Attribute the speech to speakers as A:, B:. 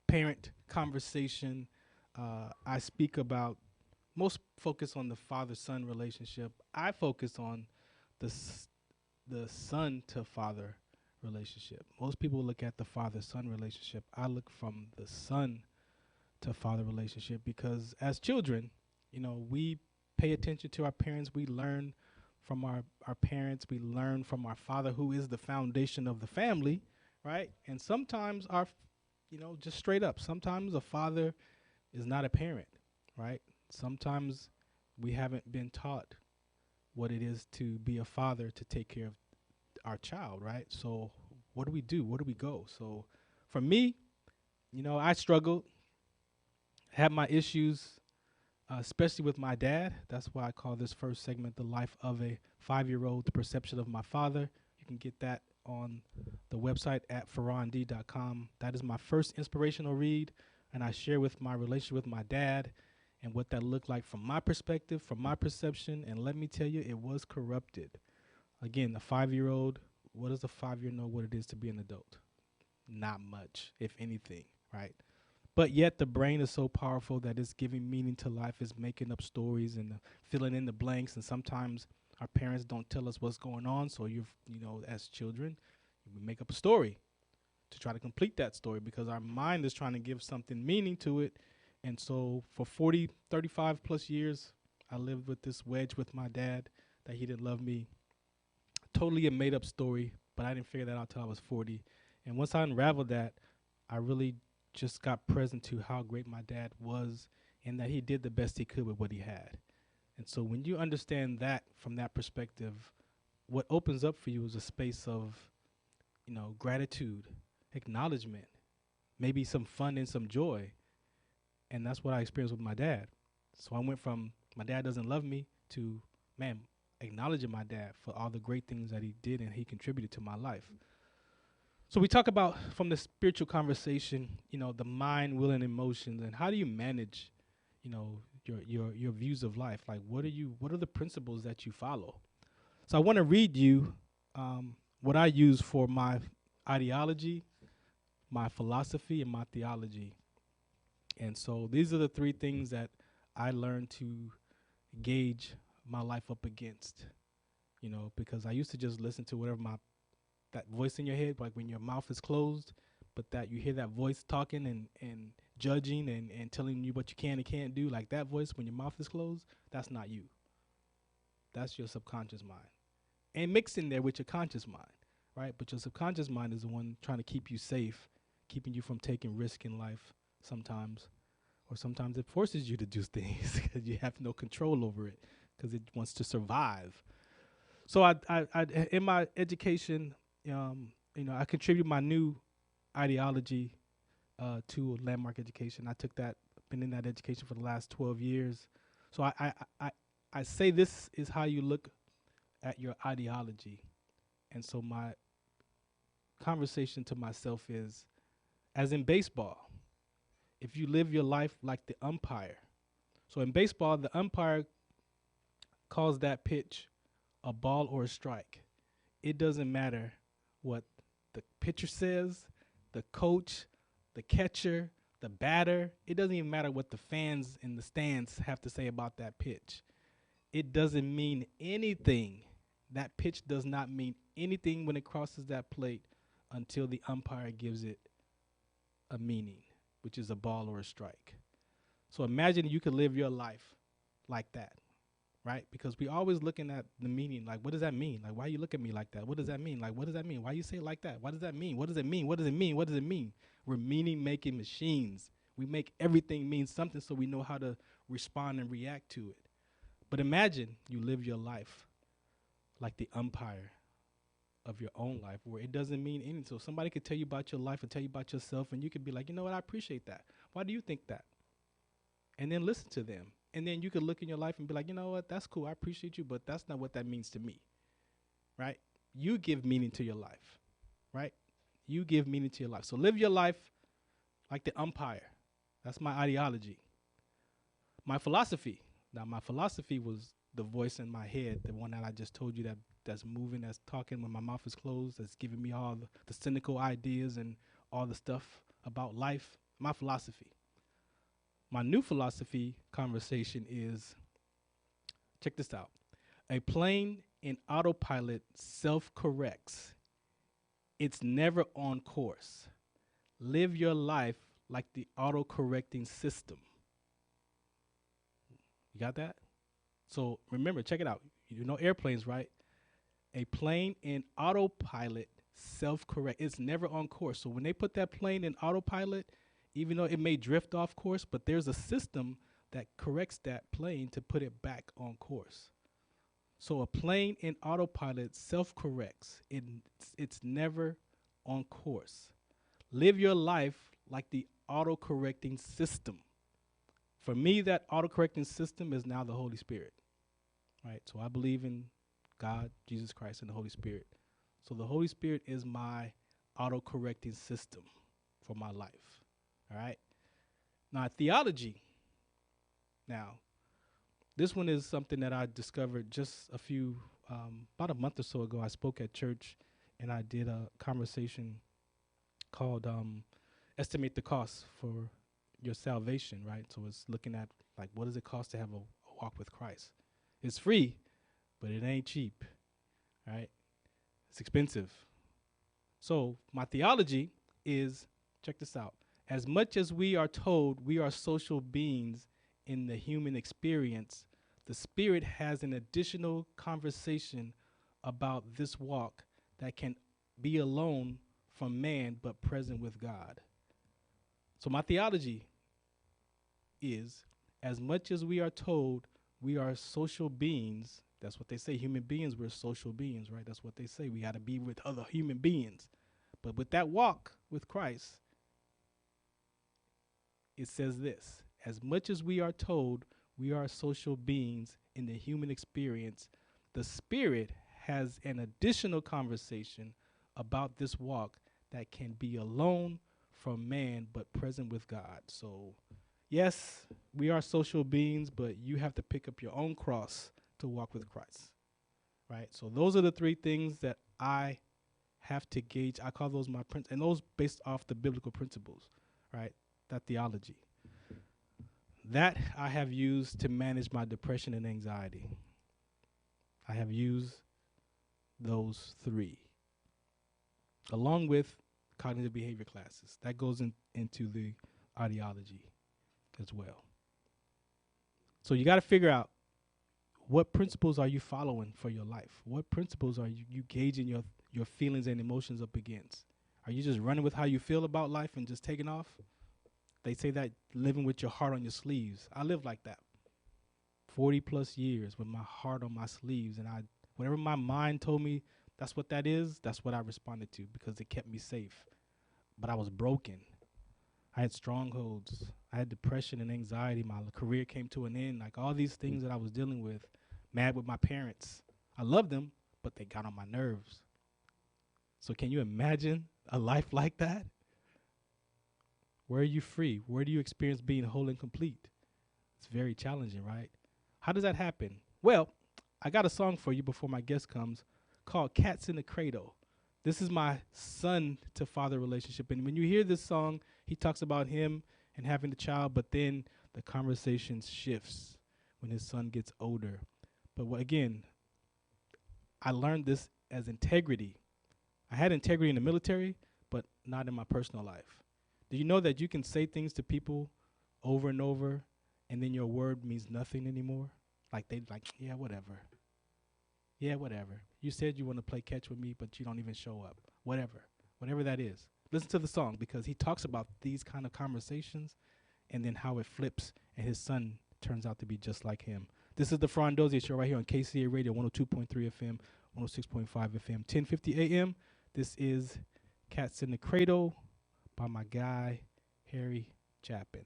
A: parent conversation. I speak about most focus on the father-son relationship. I focus on the the son to father relationship. Most people look at the father-son relationship. I look from the son to father relationship because as children, we pay attention to our parents. We learn from our parents. We learn from our father, who is the foundation of the family, right? And sometimes just straight up, sometimes a father is not a parent, right? Sometimes we haven't been taught what it is to be a father to take care of our child, right? So what do we do? Where do we go? So for me, I struggled, had my issues, especially with my dad. That's why I call this first segment "The Life of a 5-Year-Old: The Perception of My Father." You can get that on the website at farrond.com. That is my first inspirational read, and I share with my relationship with my dad and what that looked like from my perspective, from my perception. And let me tell you, it was corrupted. Again, the 5-year-old, what does a 5-year know what it is to be an adult? Not much, if anything, right? But yet the brain is so powerful that it's giving meaning to life, it's making up stories and filling in the blanks. And sometimes our parents don't tell us what's going on. So as children, we make up a story to try to complete that story because our mind is trying to give something meaning to it. And so for 40, 35 plus years, I lived with this wedge with my dad that he didn't love me. Totally a made up story, but I didn't figure that out till I was 40. And once I unraveled that, I really just got present to how great my dad was and that he did the best he could with what he had. And so when you understand that from that perspective, what opens up for you is a space of, gratitude, acknowledgement, maybe some fun and some joy. And that's what I experienced with my dad. So I went from my dad doesn't love me to, man, acknowledging my dad for all the great things that he did and he contributed to my life. So we talk about from the spiritual conversation, the mind, will, and emotions, and how do you manage, your views of life? Like, what are the principles that you follow? So I want to read you what I use for my ideology, my philosophy, and my theology. And so these are the three things that I learned to gauge my life up against, because I used to just listen to whatever that voice in your head, like when your mouth is closed, but that you hear that voice talking and judging and telling you what you can and can't do, like that voice when your mouth is closed, that's not you. That's your subconscious mind. And mixed in there with your conscious mind, right? But your subconscious mind is the one trying to keep you safe, keeping you from taking risk in life sometimes. Or sometimes it forces you to do things because you have no control over it because it wants to survive. So I in my education, I contribute my new ideology to landmark education. I took that, been in that education for the last 12 years. So I say this is how you look at your ideology. And so my conversation to myself is, as in baseball, if you live your life like the umpire. So in baseball, the umpire calls that pitch a ball or a strike. It doesn't matter what the pitcher says, the coach, the catcher, the batter. It doesn't even matter what the fans in the stands have to say about that pitch. It doesn't mean anything. That pitch does not mean anything when it crosses that plate until the umpire gives it a meaning, which is a ball or a strike. So imagine you could live your life like that, right? Because we always looking at the meaning, like, what does that mean? Like, why you look at me like that? What does that mean? Like, what does that mean? Why you say it like that? What does that mean? What does it mean? What does it mean? What does it mean? We're meaning-making machines. We make everything mean something so we know how to respond and react to it. But imagine you live your life like the umpire of your own life, where it doesn't mean anything. So somebody could tell you about your life and tell you about yourself, and you could be like, you know what, I appreciate that. Why do you think that? And then listen to them. And then you could look in your life and be like, you know what, that's cool, I appreciate you, but that's not what that means to me, right? You give meaning to your life, right? You give meaning to your life. So live your life like the umpire. That's my ideology. My philosophy. Now, my philosophy was the voice in my head, the one that I just told you that's moving, that's talking when my mouth is closed, that's giving me all the cynical ideas and all the stuff about life. my philosophy. My new philosophy conversation is, check this out. A plane in autopilot self-corrects. It's never on course. Live your life like the auto-correcting system. You got that? So remember, check it out. You know airplanes, right? A plane in autopilot self-correct. It's never on course. So when they put that plane in autopilot, even though it may drift off course, but there's a system that corrects that plane to put it back on course. So a plane in autopilot self-corrects. It's never on course. Live your life like the auto-correcting system. For me, that auto-correcting system is now the Holy Spirit, right? So I believe in God, Jesus Christ, and the Holy Spirit. So the Holy Spirit is my auto-correcting system for my life, all right? Now, theology. Now, this one is something that I discovered just about a month or so ago. I spoke at church, and I did a conversation called Estimate the Cost for Your Salvation, right? So it's looking at, like, what does it cost to have a walk with Christ? It's free, but it ain't cheap, right? It's expensive. So my theology is, check this out. As much as we are told we are social beings in the human experience, the Spirit has an additional conversation about this walk that can be alone from man but present with God. So my theology is, as much as we are told we are social beings, that's what they say, human beings, we're social beings, right? That's what they say. We got to be with other human beings. But with that walk with Christ, it says this: as much as we are told we are social beings in the human experience, the Spirit has an additional conversation about this walk that can be alone from man but present with God. So, yes, we are social beings, but you have to pick up your own cross to walk with Christ, right? So those are the three things that I have to gauge. I call those my principles, and those based off the biblical principles, right? That theology. That I have used to manage my depression and anxiety. I have used those three, along with cognitive behavior classes. That goes into the ideology as well. So you got to figure out, what principles are you following for your life? What principles are you gauging your feelings and emotions up against? Are you just running with how you feel about life and just taking off? They say that living with your heart on your sleeves. I live like that. 40 plus years with my heart on my sleeves, and whatever my mind told me that's what that is, that's what I responded to because it kept me safe. But I was broken. I had strongholds. I had depression and anxiety. My career came to an end. Like all these things that I was dealing with. Mad with my parents. I loved them, but they got on my nerves. So can you imagine a life like that? Where are you free? Where do you experience being whole and complete? It's very challenging, right? How does that happen? Well, I got a song for you before my guest comes called Cats in the Cradle. This is my son to father relationship. And when you hear this song, he talks about him and having the child, but then the conversation shifts when his son gets older. But again, I learned this as integrity. I had integrity in the military, but not in my personal life. Do you know that you can say things to people over and over, and then your word means nothing anymore? Yeah, whatever. Yeah, whatever. You said you want to play catch with me, but you don't even show up. Whatever that is. Listen to the song, because he talks about these kind of conversations and then how it flips, and his son turns out to be just like him. This is the Farron Dozier Show right here on KCA Radio, 102.3 FM, 106.5 FM, 1050 AM. This is Cats in the Cradle by my guy, Harry Chapin.